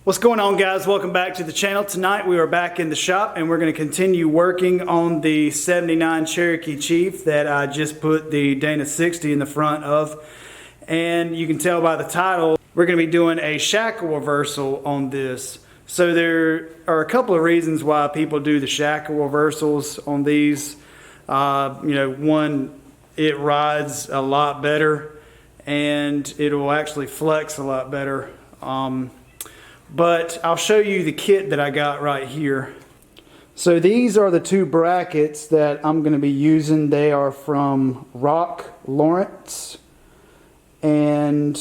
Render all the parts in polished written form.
What's going on, guys? Welcome back to the channel. Tonight we are back in the shop and we're going to continue working on the 79 Cherokee Chief that I just put the Dana 60 in the front of. And you can tell by the title, we're going to be doing a shackle reversal on this. So there are a couple of reasons why people do the shackle reversals on these. One, it rides a lot better and it will actually flex a lot better. But I'll show you the kit that I got right here. So these are the two brackets that I'm going to be using. They are from Rock Lawrence, and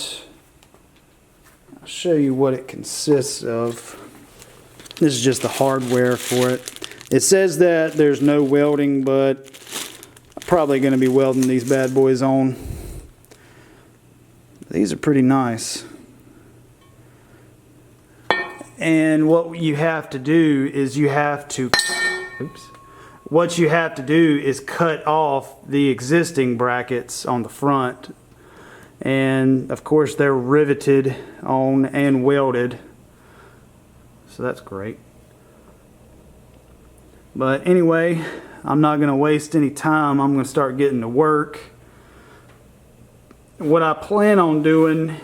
I'll show you what it consists of. This is just the hardware for it. It says that there's no welding, but I'm probably going to be welding these bad boys on. These are pretty nice. And what you have to do is cut off the existing brackets on the front. And of course they're riveted on and welded. So that's great. But anyway, I'm not going to waste any time. I'm going to start getting to work. What I plan on doing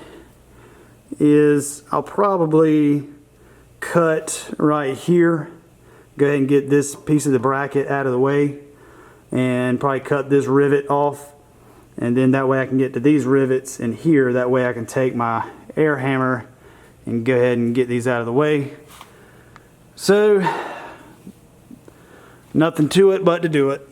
is I'll probably cut right here, go ahead and get this piece of the bracket out of the way, and probably cut this rivet off, and then that way I can get to these rivets in here. That way I can take my air hammer and go ahead and get these out of the way. So nothing to it but to do it.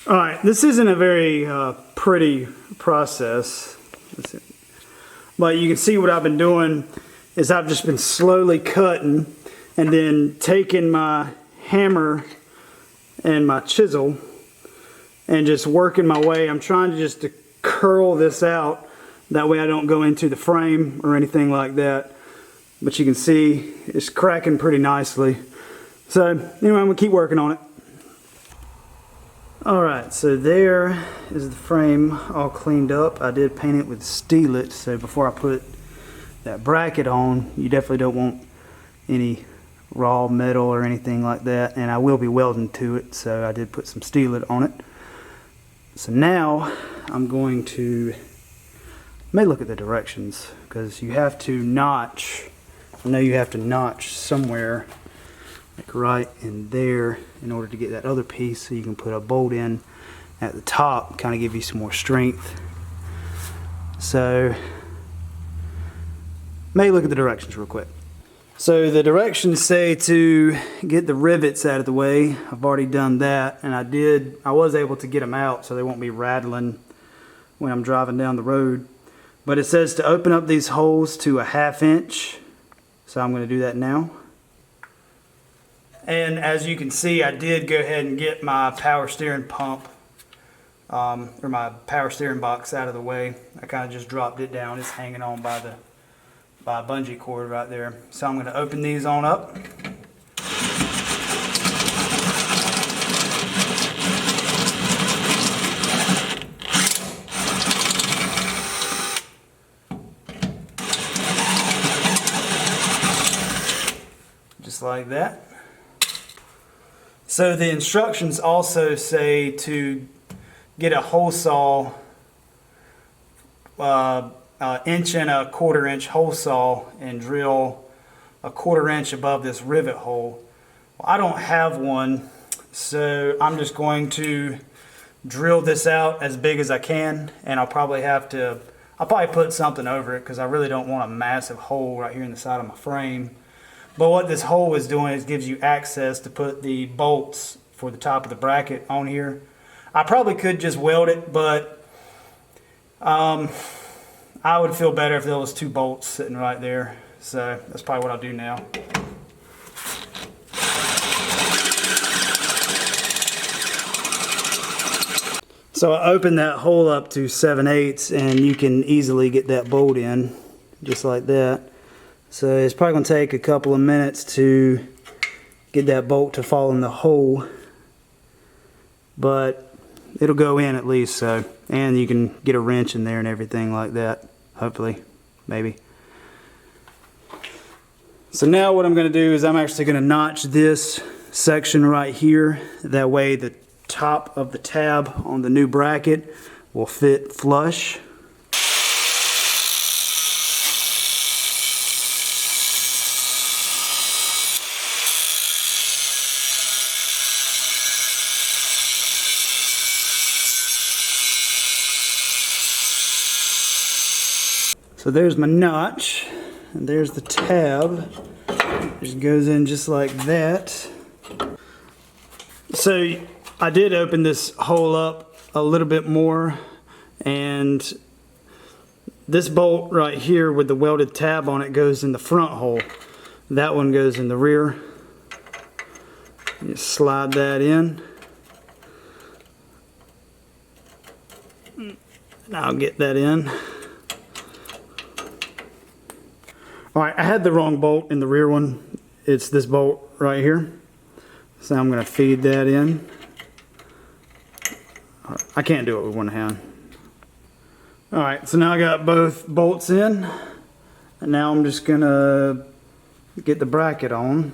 Alright, this isn't a very pretty process, but you can see what I've been doing is I've just been slowly cutting and then taking my hammer and my chisel and just working my way. I'm trying to curl this out, that way I don't go into the frame or anything like that. But you can see it's cracking pretty nicely. So anyway, I'm going to keep working on it. Alright, so there is the frame all cleaned up. I did paint it with Steelit, so before I put that bracket on, you definitely don't want any raw metal or anything like that. And I will be welding to it, so I did put some Steelit on it. So now I'm going to, may look at the directions, because you have to notch, I know you have to notch somewhere, like right in there, in order to get that other piece, so you can put a bolt in at the top, kind of give you some more strength. So may look at the directions real quick. So the directions say to get the rivets out of the way. I've already done that, and I was able to get them out so they won't be rattling when I'm driving down the road. But it says to open up these holes to a 1/2 inch, so I'm going to do that now. And as you can see, I did go ahead and get my power steering pump, or my power steering box out of the way. I kind of just dropped it down. It's hanging on by a bungee cord right there. So I'm going to open these on up. Just like that. So the instructions also say to get a hole saw, 1 1/4 inch hole saw, and drill a 1/4 inch above this rivet hole. I don't have one, so I'm just going to drill this out as big as I can, and I'll probably put something over it because I really don't want a massive hole right here in the side of my frame. But what this hole is doing is gives you access to put the bolts for the top of the bracket on here. I probably could just weld it, but I would feel better if there was 2 bolts sitting right there. So that's probably what I'll do now. So I opened that hole up to 7/8, and you can easily get that bolt in just like that. So it's probably going to take a couple of minutes to get that bolt to fall in the hole, but it'll go in at least. So, and you can get a wrench in there and everything like that, hopefully, maybe. So now what I'm going to do is I'm actually going to notch this section right here. That way the top of the tab on the new bracket will fit flush. So there's my notch, and there's the tab. It just goes in just like that. So I did open this hole up a little bit more, and this bolt right here with the welded tab on it goes in the front hole. That one goes in the rear. Just slide that in. And I'll get that in. Alright, I had the wrong bolt in the rear one. It's this bolt right here. So I'm going to feed that in. I can't do it with one hand. Alright, so now I got both bolts in. And now I'm just going to get the bracket on.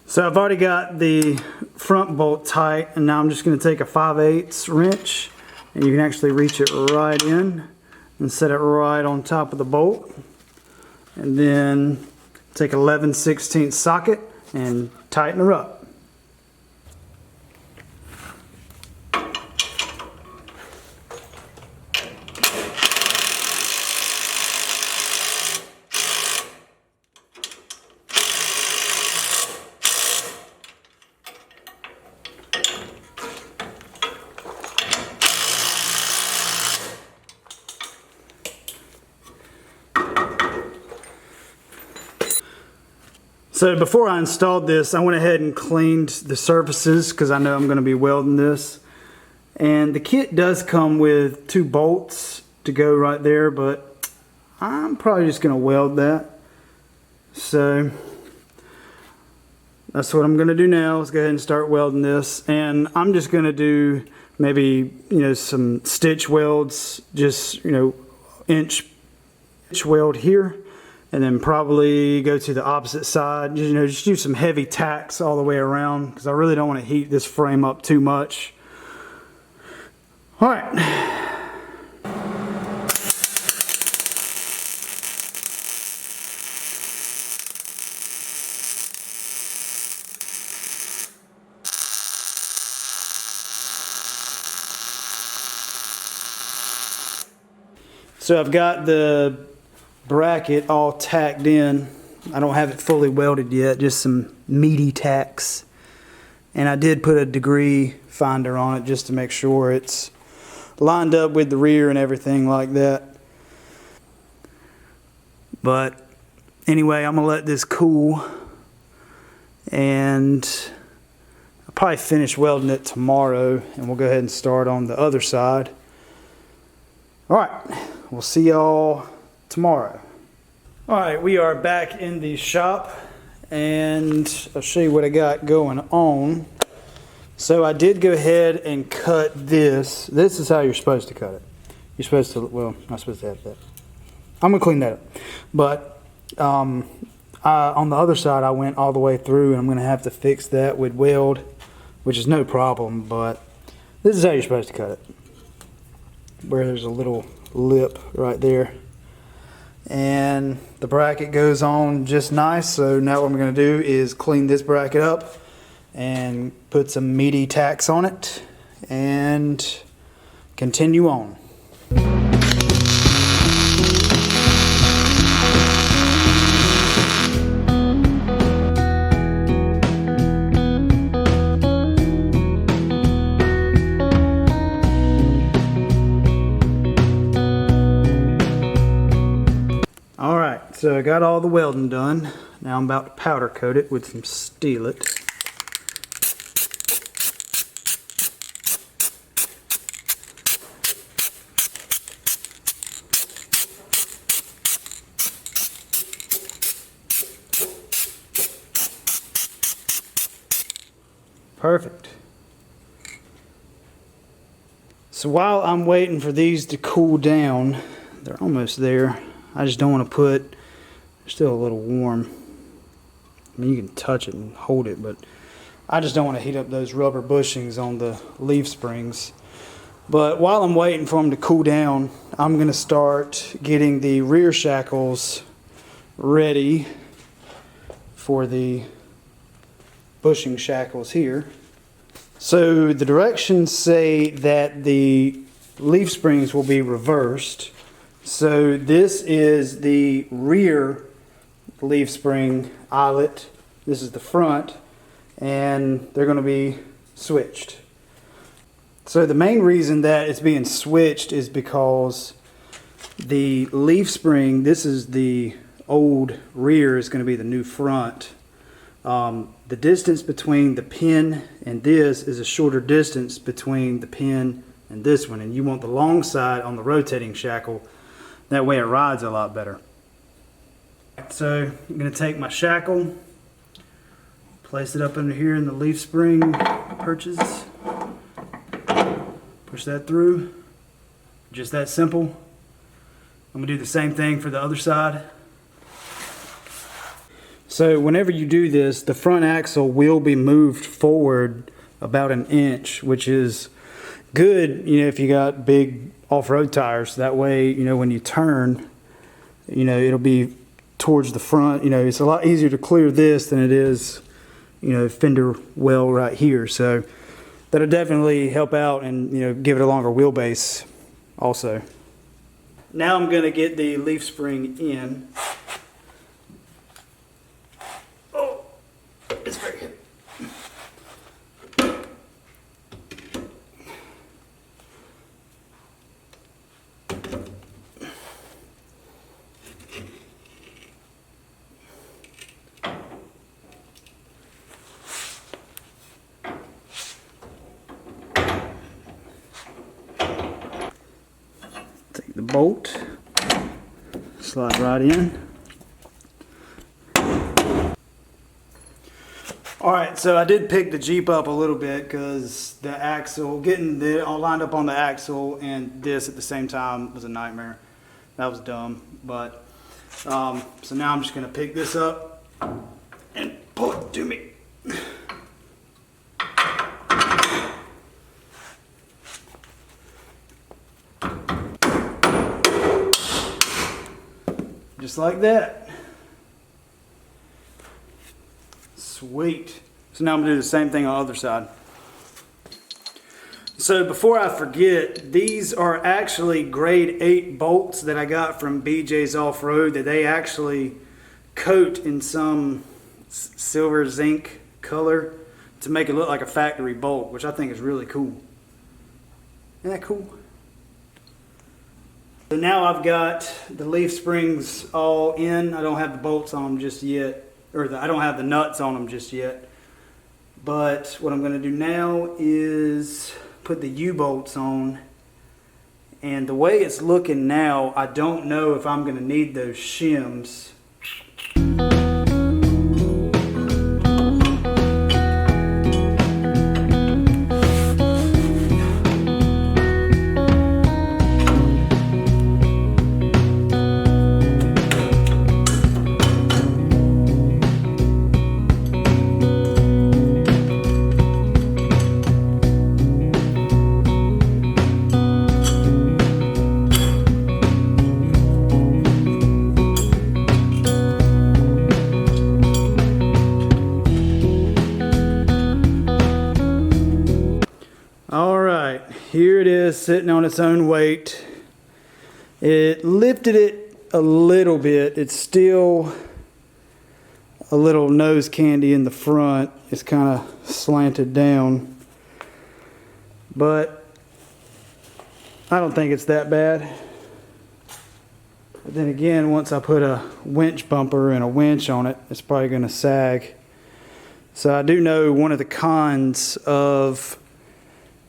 So I've already got the front bolt tight, and now I'm just going to take a 5/8 wrench, and you can actually reach it right in and set it right on top of the bolt, and then take 11/16 socket and tighten her up. So before I installed this, I went ahead and cleaned the surfaces because I know I'm going to be welding this. And the kit does come with 2 bolts to go right there, but I'm probably just going to weld that. So that's what I'm going to do now. Let's go ahead and start welding this. And I'm just going to do maybe, some stitch welds, just, inch weld here. And then probably go to the opposite side. Just use some heavy tacks all the way around because I really don't want to heat this frame up too much. All right. So I've got the bracket all tacked in. I don't have it fully welded yet, just some meaty tacks. And I did put a degree finder on it just to make sure it's lined up with the rear and everything like that. But anyway, I'm gonna let this cool, and I'll probably finish welding it tomorrow, and we'll go ahead and start on the other side. All right, we'll see y'all tomorrow. Alright, we are back in the shop, and I'll show you what I got going on. So I did go ahead and cut this. This is how you're supposed to cut it. You're supposed to, well, I'm not supposed to have that. I'm going to clean that up. But on the other side, I went all the way through, and I'm going to have to fix that with weld which is no problem, but this is how you're supposed to cut it. Where there's a little lip right there. And the bracket goes on just nice. So now what I'm going to do is clean this bracket up and put some meaty tacks on it and continue on. Alright, so I got all the welding done. Now I'm about to powder coat it with some Steelit. Perfect. So while I'm waiting for these to cool down, they're almost there. I just don't want to put, they're still a little warm. I mean, you can touch it and hold it, but I just don't want to heat up those rubber bushings on the leaf springs. But while I'm waiting for them to cool down, I'm going to start getting the rear shackles ready for the bushing shackles here. So the directions say that the leaf springs will be reversed. So this is the rear leaf spring eyelet. This is the front, and they're going to be switched. So the main reason that it's being switched is because the leaf spring, this is the old rear, is going to be the new front. The distance between the pin and this is a shorter distance between the pin and this one, and you want the long side on the rotating shackle. That way it rides a lot better. So I'm going to take my shackle, place it up under here in the leaf spring perches, push that through. Just that simple. I'm going to do the same thing for the other side. So whenever you do this, the front axle will be moved forward about an inch, which is good, you know, if you got big off-road tires. That way, you know, when you turn, you know, it'll be towards the front. You know, it's a lot easier to clear this than it is, you know, fender well right here. So that'll definitely help out and, you know, give it a longer wheelbase also. Now I'm going to get the leaf spring in. Oh, it's very heavy. Take the bolt, slide right in. Alright, so I did pick the Jeep up a little bit because the axle, getting it all lined up on the axle and this at the same time was a nightmare. That was dumb, but so now I'm just going to pick this up and pull it to me. Just like that. Sweet. So now I'm going to do the same thing on the other side. So before I forget, these are actually grade 8 bolts that I got from BJ's Off-Road that they actually coat in some silver zinc color to make it look like a factory bolt, which I think is really cool. Isn't that cool? So now I've got the leaf springs all in. I don't have the bolts on them just yet, or I don't have the nuts on them just yet. But what I'm going to do now is put the U-bolts on. And the way it's looking now, I don't know if I'm going to need those shims. here it is sitting on its own weight. It lifted it a little bit. It's still a little nose candy in the front. It's kind of slanted down, but I don't think it's that bad. But then again, once I put a winch bumper and a winch on it, it's probably going to sag. So I do know one of the cons of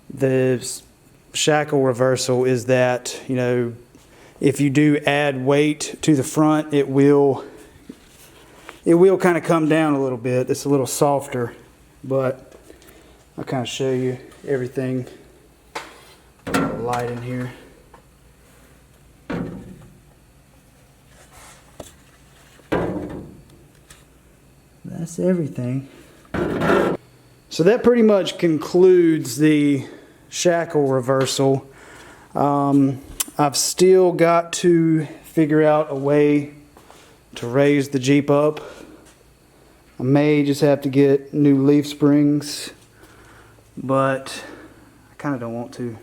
the shackle reversal is that, you know, if you do add weight to the front, it will kind of come down a little bit. It's a little softer, but I'll kind of show you everything. Light in here. That's everything. So that pretty much concludes the shackle reversal. I've still got to figure out a way to raise the Jeep up. I may just have to get new leaf springs, but I kind of don't want to.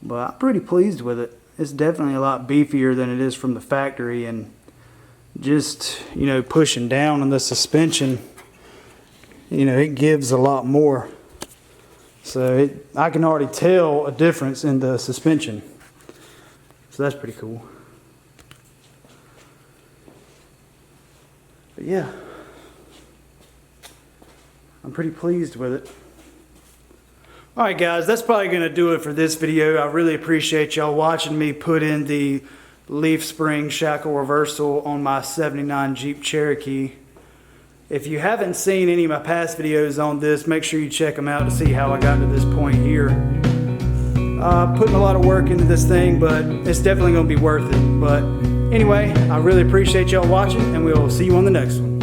But I'm pretty pleased with it. It's definitely a lot beefier than it is from the factory, and just, you know, pushing down on the suspension, you know, it gives a lot more. So I can already tell a difference in the suspension. So that's pretty cool. But yeah, I'm pretty pleased with it. Alright guys, that's probably going to do it for this video. I really appreciate y'all watching me put in the leaf spring shackle reversal on my 79 Jeep Cherokee. If you haven't seen any of my past videos on this, make sure you check them out to see how I got to this point here. Putting a lot of work into this thing, but it's definitely going to be worth it. But anyway, I really appreciate y'all watching, and we'll see you on the next one.